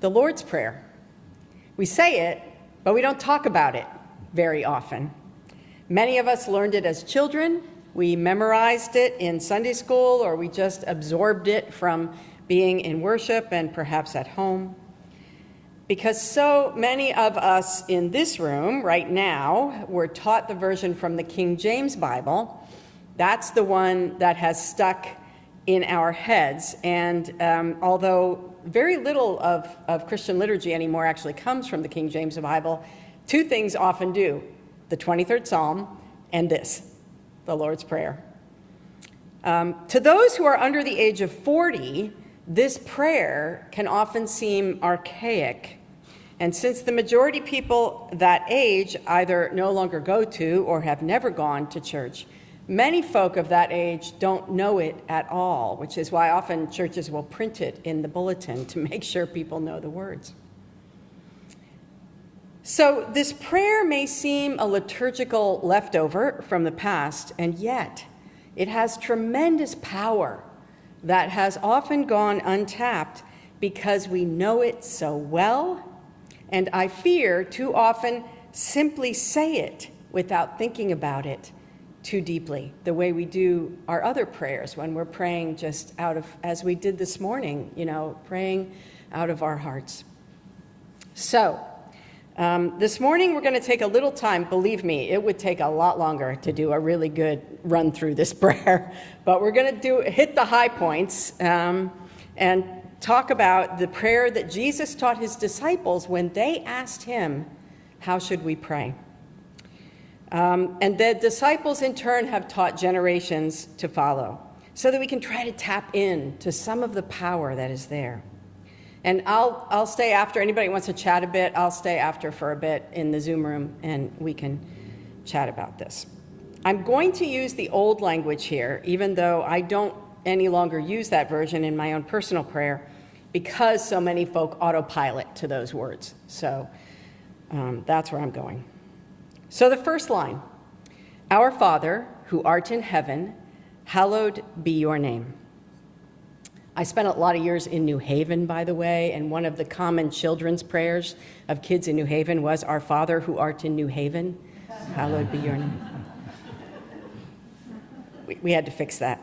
the Lord's Prayer. We say it, but we don't talk about it very often. Many of us learned it as children. We memorized it in Sunday school, or we just absorbed it from being in worship and perhaps at home. Because so many of us in this room right now were taught the version from the King James Bible. That's the one that has stuck in our heads. And although very little of Christian liturgy anymore actually comes from the King James Bible, two things often do: the 23rd Psalm and this, the Lord's Prayer. To those who are under the age of 40, this prayer can often seem archaic. And since the majority people that age either no longer go to or have never gone to church, many folk of that age don't know it at all, which is why often churches will print it in the bulletin to make sure people know the words. So this prayer may seem a liturgical leftover from the past, and yet it has tremendous power that has often gone untapped because we know it so well, and I fear too often simply say it without thinking about it too deeply, the way we do our other prayers when we're praying just out of, as we did this morning, praying out of our hearts. So, this morning we're going to take a little time. Believe me, it would take a lot longer to do a really good run through this prayer, but we're going to hit the high points and talk about the prayer that Jesus taught his disciples when they asked him, how should we pray? And the disciples in turn have taught generations to follow, so that we can try to tap in to some of the power that is there. And I'll stay after. Anybody who wants to chat a bit, I'll stay after for a bit in the Zoom room, and we can chat about this. I'm going to use the old language here, even though I don't any longer use that version in my own personal prayer, because so many folk autopilot to those words. So that's where I'm going. So the first line, Our Father, who art in heaven, hallowed be your name. I spent a lot of years in New Haven, by the way, and one of the common children's prayers of kids in New Haven was, Our Father, who art in New Haven, hallowed be your name. We had to fix that.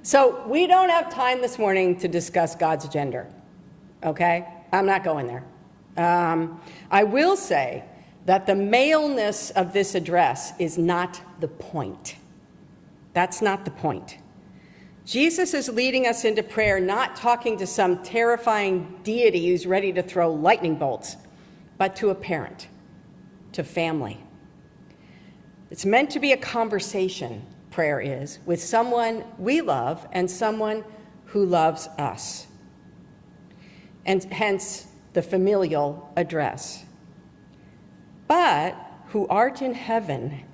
So we don't have time this morning to discuss God's gender, okay? I'm not going there. I will say that the maleness of this address is not the point. That's not the point. Jesus is leading us into prayer, not talking to some terrifying deity who's ready to throw lightning bolts, but to a parent, to family. It's meant to be a conversation, prayer is, with someone we love and someone who loves us. And hence, the familial address. But who art in heaven,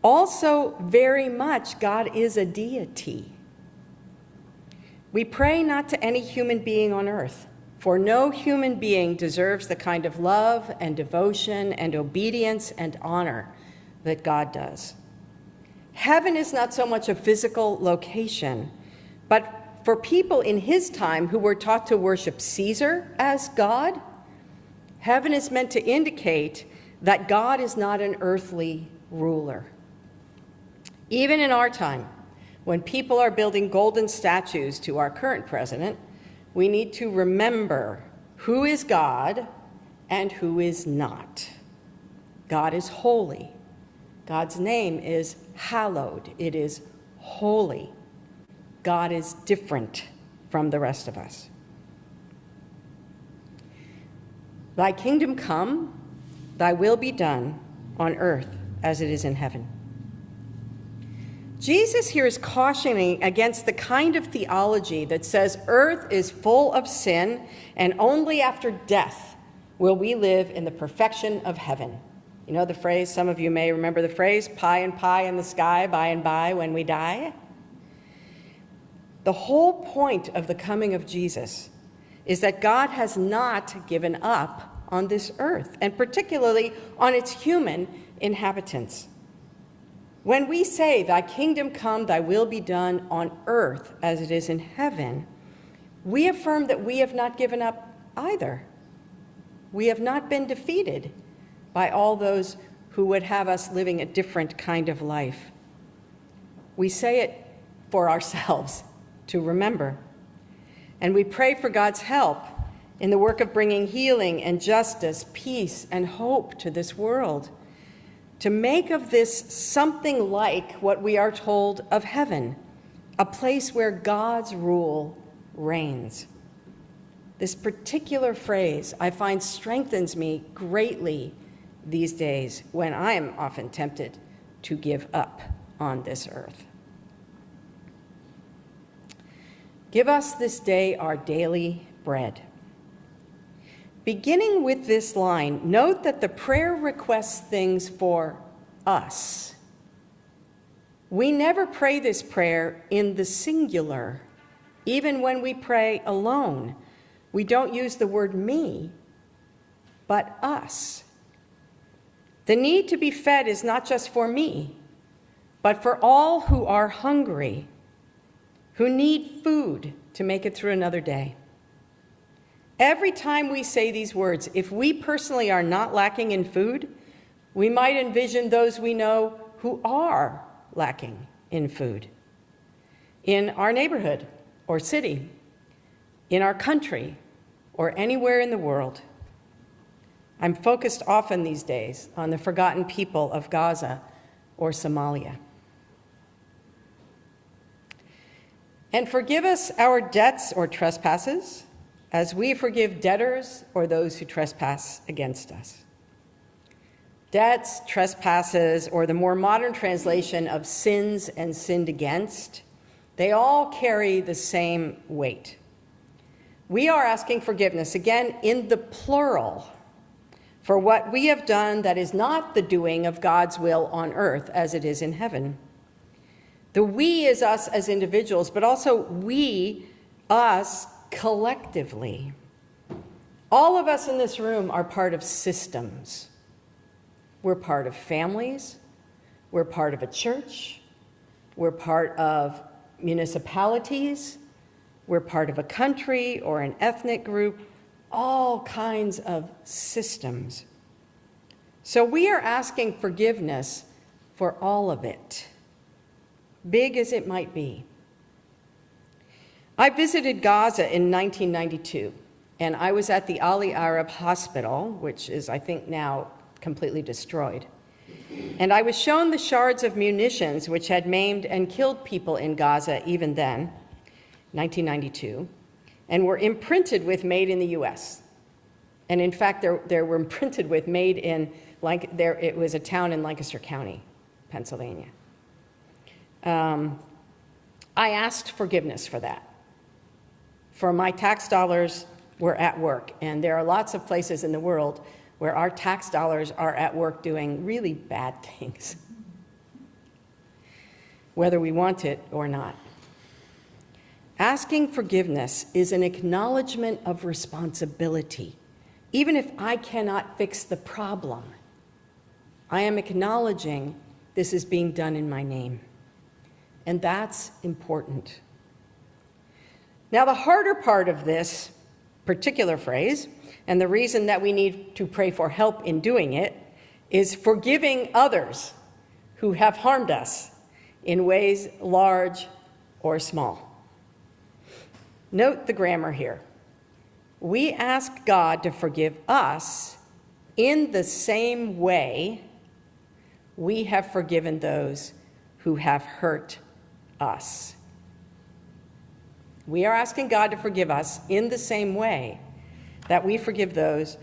also very much God is a deity. We pray not to any human being on earth, for no human being deserves the kind of love and devotion and obedience and honor that God does. Heaven is not so much a physical location, but for people in his time who were taught to worship Caesar as God, heaven is meant to indicate that God is not an earthly ruler. Even in our time, when people are building golden statues to our current president, we need to remember who is God and who is not. God is holy. God's name is hallowed. It is holy. God is different from the rest of us. Thy kingdom come, thy will be done on earth as it is in heaven. Jesus here is cautioning against the kind of theology that says earth is full of sin and only after death will we live in the perfection of heaven. You know the phrase, some of you may remember the phrase, pie in the sky, by and by when we die. The whole point of the coming of Jesus is that God has not given up on this earth, and particularly on its human inhabitants. When we say, thy kingdom come, thy will be done on earth as it is in heaven, we affirm that we have not given up either. We have not been defeated by all those who would have us living a different kind of life. We say it for ourselves to remember. And we pray for God's help in the work of bringing healing and justice, peace and hope to this world, to make of this something like what we are told of heaven, a place where God's rule reigns. This particular phrase, I find, strengthens me greatly these days when I am often tempted to give up on this earth. Give us this day our daily bread. Beginning with this line, note that the prayer requests things for us. We never pray this prayer in the singular. Even when we pray alone, we don't use the word me, but us. The need to be fed is not just for me, but for all who are hungry, who need food to make it through another day. Every time we say these words, if we personally are not lacking in food, we might envision those we know who are lacking in food. In our neighborhood or city, in our country, or anywhere in the world. I'm focused often these days on the forgotten people of Gaza or Somalia. And forgive us our debts or trespasses, as we forgive debtors or those who trespass against us. Debts, trespasses, or the more modern translation of sins and sinned against, they all carry the same weight. We are asking forgiveness, again, in the plural, for what we have done that is not the doing of God's will on earth as it is in heaven. The we is us as individuals, but also we, us, collectively. All of us in this room are part of systems. We're part of families. We're part of a church. We're part of municipalities. We're part of a country or an ethnic group. All kinds of systems. So we are asking forgiveness for all of it, big as it might be. I visited Gaza in 1992, and I was at the Ali Arab Hospital, which is, I think, now completely destroyed. And I was shown the shards of munitions which had maimed and killed people in Gaza even then, 1992, and were imprinted with made in the US. And in fact, there were imprinted with made in, it was a town in Lancaster County, Pennsylvania. I asked forgiveness for that. For my tax dollars were at work, and there are lots of places in the world where our tax dollars are at work doing really bad things, whether we want it or not. Asking forgiveness is an acknowledgement of responsibility. Even if I cannot fix the problem, I am acknowledging this is being done in my name. And that's important. Now, the harder part of this particular phrase, and the reason that we need to pray for help in doing it, is forgiving others who have harmed us in ways large or small. Note the grammar here. We ask God to forgive us in the same way we have forgiven those who have hurt us. We are asking God to forgive us in the same way that we forgive those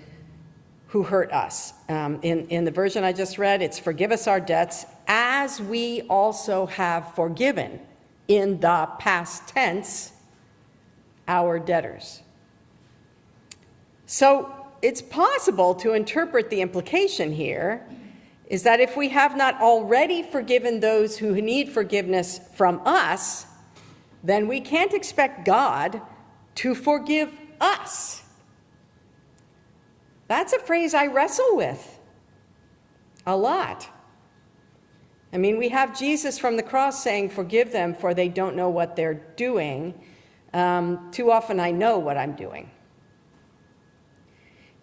who hurt us. In the version I just read, it's forgive us our debts as we also have forgiven, in the past tense, our debtors. So it's possible to interpret the implication here is that if we have not already forgiven those who need forgiveness from us, then we can't expect God to forgive us. That's a phrase I wrestle with a lot. I mean, we have Jesus from the cross saying, forgive them, for they don't know what they're doing. Too often I know what I'm doing.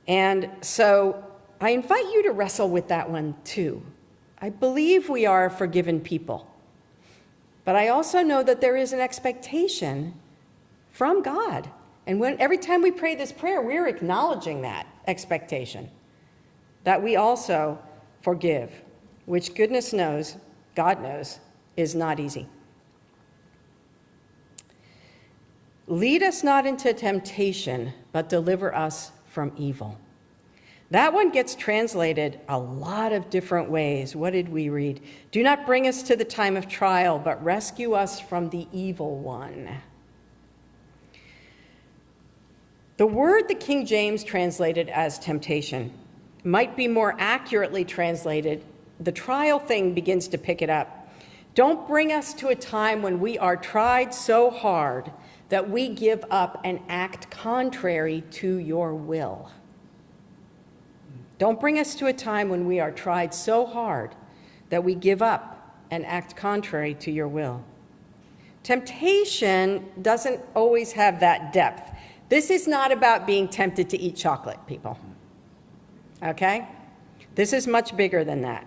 And so I invite you to wrestle with that one too. I believe we are forgiven people. But I also know that there is an expectation from God. And every time we pray this prayer, we're acknowledging that expectation, that we also forgive, which goodness knows, God knows, is not easy. Lead us not into temptation, but deliver us from evil. That one gets translated a lot of different ways. What did we read? Do not bring us to the time of trial, but rescue us from the evil one. The word the King James translated as temptation might be more accurately translated. The trial thing begins to pick it up. Don't bring us to a time when we are tried so hard that we give up and act contrary to your will. Don't bring us to a time when we are tried so hard that we give up and act contrary to your will. Temptation doesn't always have that depth. This is not about being tempted to eat chocolate, people. Okay? This is much bigger than that.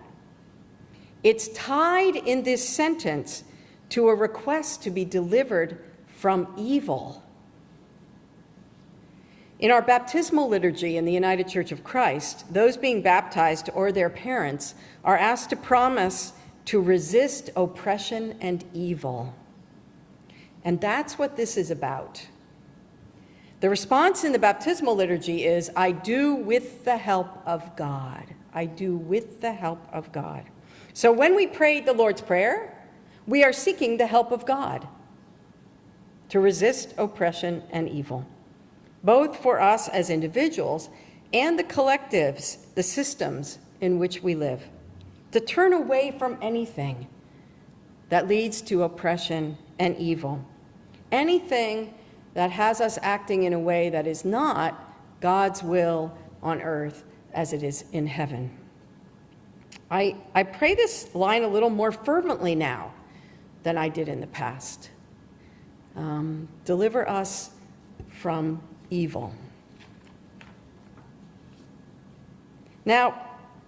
It's tied in this sentence to a request to be delivered from evil. In our baptismal liturgy in the United Church of Christ, those being baptized or their parents are asked to promise to resist oppression and evil. And that's what this is about. The response in the baptismal liturgy is, I do with the help of God. I do with the help of God. So when we pray the Lord's Prayer, we are seeking the help of God to resist oppression and evil, both for us as individuals and the collectives, the systems in which we live, to turn away from anything that leads to oppression and evil, anything that has us acting in a way that is not God's will on earth as it is in heaven. I pray this line a little more fervently now than I did in the past. Deliver us from evil. Now,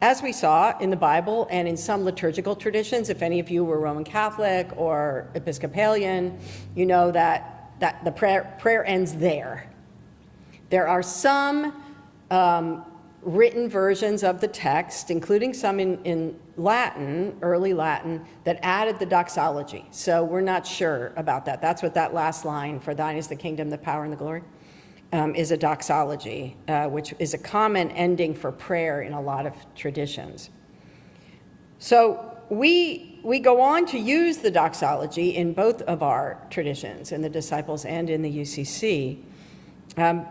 as we saw in the Bible and in some liturgical traditions, if any of you were Roman Catholic or Episcopalian, you know that the prayer ends there. There are some written versions of the text, including some in Latin, early Latin, that added the doxology. So we're not sure about that. That's what that last line, for thine is the kingdom, the power, and the glory, is a doxology, which is a common ending for prayer in a lot of traditions. So we go on to use the doxology in both of our traditions, in the Disciples and in the UCC,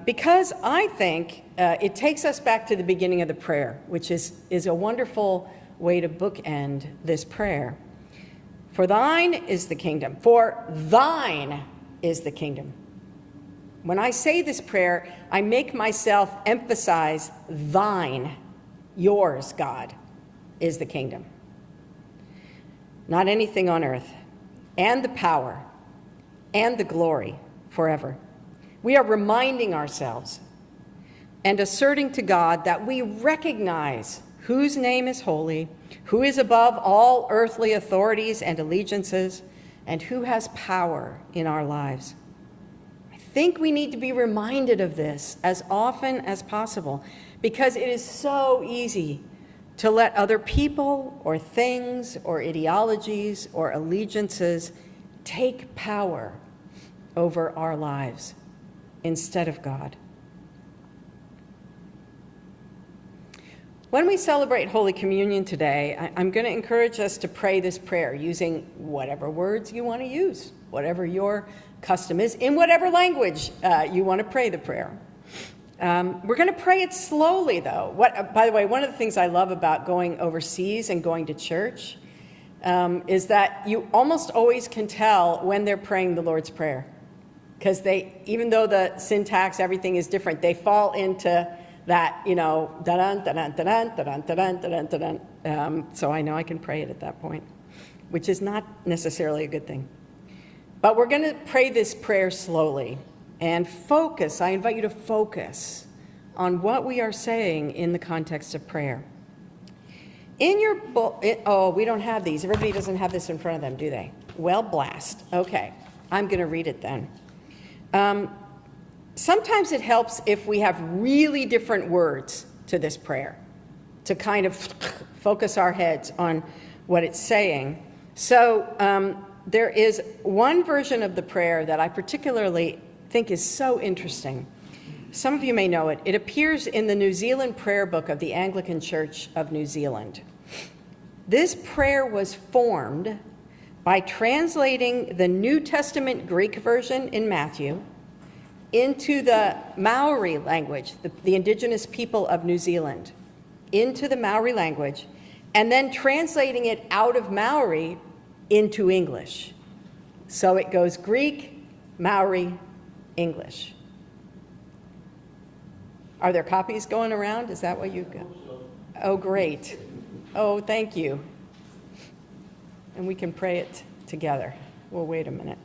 because I think it takes us back to the beginning of the prayer, which is a wonderful way to bookend this prayer. For thine is the kingdom. For thine is the kingdom. When I say this prayer, I make myself emphasize thine, yours, God, is the kingdom. Not anything on earth, and the power, and the glory forever. We are reminding ourselves and asserting to God that we recognize whose name is holy, who is above all earthly authorities and allegiances, and who has power in our lives. I think we need to be reminded of this as often as possible, because it is so easy to let other people or things or ideologies or allegiances take power over our lives instead of God. When we celebrate Holy Communion today, I'm going to encourage us to pray this prayer using whatever words you want to use, whatever your custom is, in whatever language you want to pray the prayer. We're going to pray it slowly, though. By the way, one of the things I love about going overseas and going to church is that you almost always can tell when they're praying the Lord's Prayer. Because even though the syntax, everything is different, they fall into that, da-dun, da-dun, da-dun, da-dun, da-dun, da-dun, da-dun. So I know I can pray it at that point, which is not necessarily a good thing. But we're going to pray this prayer slowly and focus. I invite you to focus on what we are saying in the context of prayer. In your book, oh, we don't have these. Everybody doesn't have this in front of them, do they? Well, blast. Okay, I'm going to read it then. Sometimes it helps if we have really different words to this prayer to kind of focus our heads on what it's saying. So there is one version of the prayer that I particularly think is so interesting. Some of you may know it. It appears in the New Zealand prayer book of the Anglican Church of New Zealand. This prayer was formed by translating the New Testament Greek version in Matthew into the Maori language, the indigenous people of New Zealand, into the Maori language, and then translating it out of Maori into English. So it goes Greek, Maori, English. Are there copies going around? Is that what you got? Oh, great. Oh, thank you. And we can pray it together. Well, wait a minute.